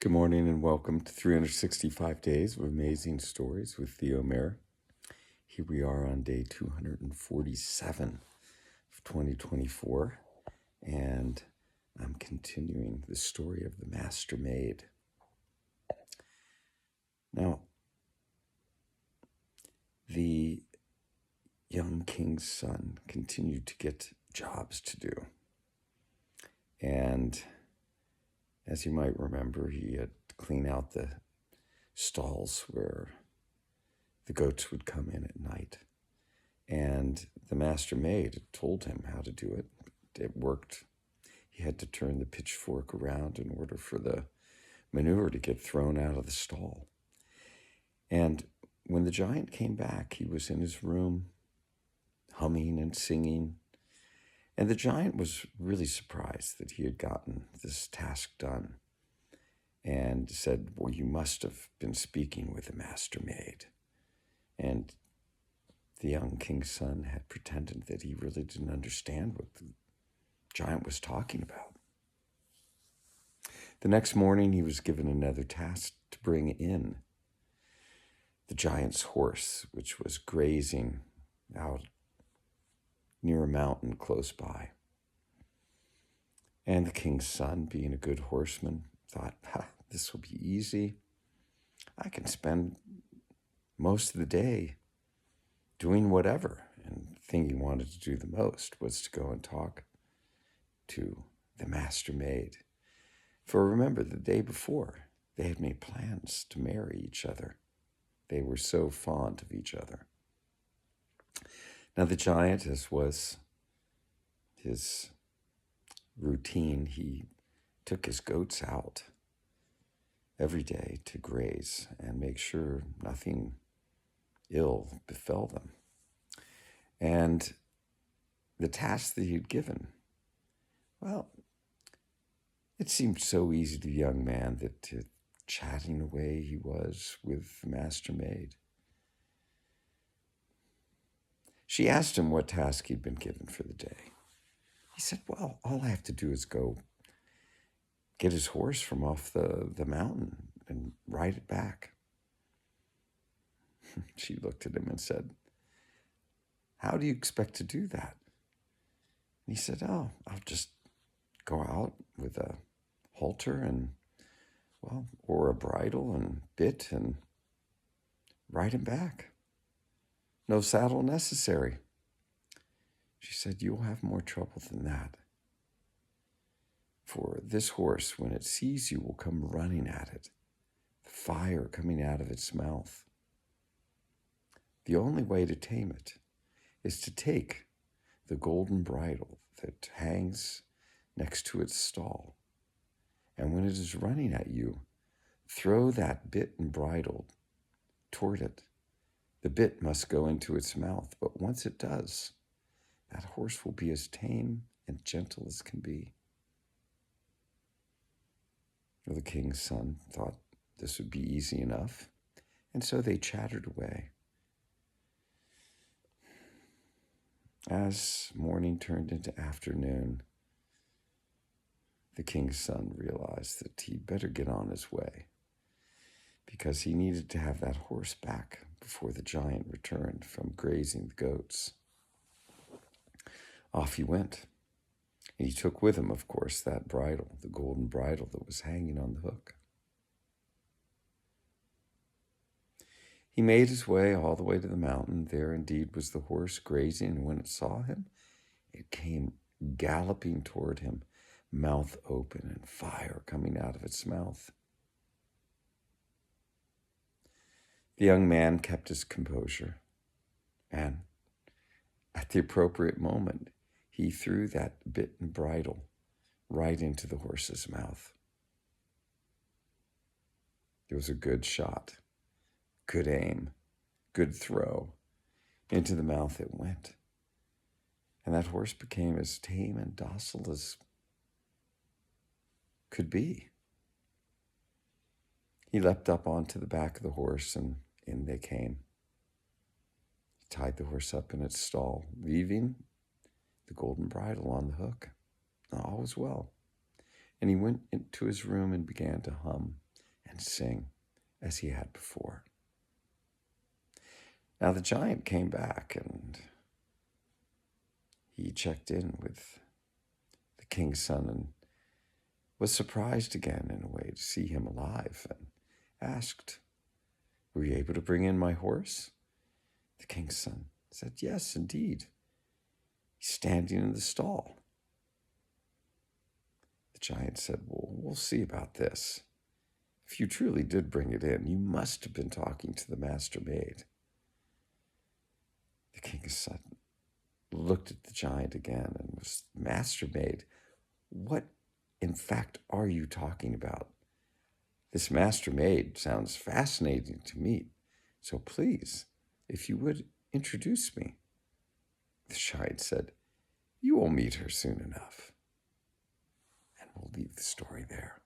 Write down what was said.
Good morning and welcome to 365 Days of Amazing Stories with Theo Mayer. Here we are on day 247 of 2024, and I'm continuing the story of the Master Maid. Now, the young king's son continued to get jobs to do, and as you might remember, he had to clean out the stalls where the goats would come in at night. And the master maid had told him how to do it. It worked. He had to turn the pitchfork around in order for the manure to get thrown out of the stall. And when the giant came back, he was in his room humming and singing. And the giant was really surprised that he had gotten this task done and said, "Well, you must have been speaking with the master maid." And the young king's son had pretended that he really didn't understand what the giant was talking about. The next morning, he was given another task to bring in the giant's horse, which was grazing out near a mountain close by. And the king's son, being a good horseman, thought, this will be easy. I can spend most of the day doing whatever. And the thing he wanted to do the most was to go and talk to the master maid. For remember, the day before, they had made plans to marry each other. They were so fond of each other. Now the giant, as was his routine, he took his goats out every day to graze and make sure nothing ill befell them. And the task that he'd given, well, it seemed so easy to the young man that chatting away he was with the master maid. She asked him what task he'd been given for the day. He said, well, all I have to do is go get his horse from off the mountain and ride it back. She looked at him and said, how do you expect to do that? And he said, oh, I'll just go out with a halter and, well, or a bridle and bit and ride him back. No saddle necessary. She said, you'll have more trouble than that. For this horse, when it sees you, will come running at it, the fire coming out of its mouth. The only way to tame it is to take the golden bridle that hangs next to its stall, and when it is running at you, throw that bit and bridle toward it. The bit must go into its mouth, but once it does, that horse will be as tame and gentle as can be. Well, the king's son thought this would be easy enough, and so they chattered away. As morning turned into afternoon, the king's son realized that he'd better get on his way, because he needed to have that horse back before the giant returned from grazing the goats. Off he went, and he took with him, of course, that bridle, the golden bridle that was hanging on the hook. He made his way all the way to the mountain. There indeed was the horse grazing, and when it saw him, it came galloping toward him, mouth open and fire coming out of its mouth. The young man kept his composure, and at the appropriate moment, he threw that bit and bridle right into the horse's mouth. It was a good shot, good aim, good throw. Into the mouth it went. And that horse became as tame and docile as could be. He leapt up onto the back of the horse, and in they came. He tied the horse up in its stall, leaving the golden bridle on the hook. All was well. And he went into his room and began to hum and sing as he had before. Now the giant came back and he checked in with the king's son and was surprised again in a way to see him alive and asked, "Were you able to bring in my horse?" The king's son said, "Yes, indeed. He's standing in the stall." The giant said, "Well, we'll see about this. If you truly did bring it in, you must have been talking to the Master Maid." The king's son looked at the giant again and was, "Master Maid, what in fact are you talking about? This Master Maid sounds fascinating to me, so please, if you would introduce me." The giant said, "You will meet her soon enough." And we'll leave the story there.